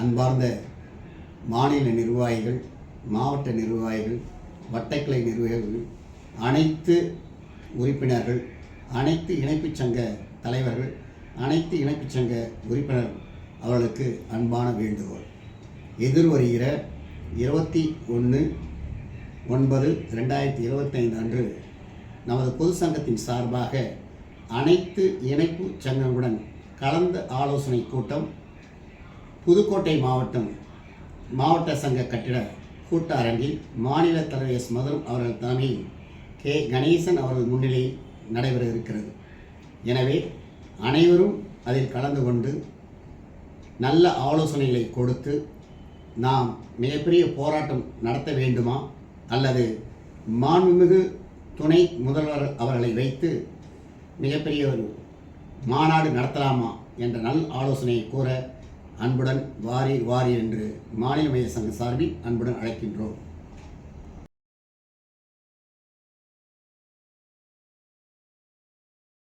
அன்பார்ந்த மாநில நிர்வாகிகள், மாவட்ட நிர்வாகிகள், வட்டக்கிளை நிர்வாகிகள், அனைத்து உறுப்பினர்கள், அனைத்து இணைப்புச் சங்க தலைவர்கள், அனைத்து இணைப்புச் சங்க உறுப்பினர் அவர்களுக்கு அன்பான வேண்டுகோள். எதிர்வருகிற 21/9/2025 அன்று நமது பொது சங்கத்தின் சார்பாக அனைத்து இணைப்பு சங்கங்களுடன் கலந்த ஆலோசனை கூட்டம் புதுக்கோட்டை மாவட்ட சங்க கட்டிட கூட்டரங்கில் மாநில தலைவர் எஸ். மதுரம் அவர்கள் தலைமையில் கே. கணேசன் அவர்கள் முன்னிலையில் நடைபெற இருக்கிறது. எனவே அனைவரும் அதில் கலந்து கொண்டு நல்ல ஆலோசனைகளை கொடுத்து நாம் மிகப்பெரிய போராட்டம் நடத்த வேண்டுமா அல்லது மாண்புமிகு துணை முதல்வர் அவர்களை வைத்து மிகப்பெரிய ஒரு மாநாடு நடத்தலாமா என்ற நல் ஆலோசனையை கூற அன்புடன் வாரி என்று மாநில மைய சங்க சார்பில் அன்புடன் அழைக்கின்றோம்.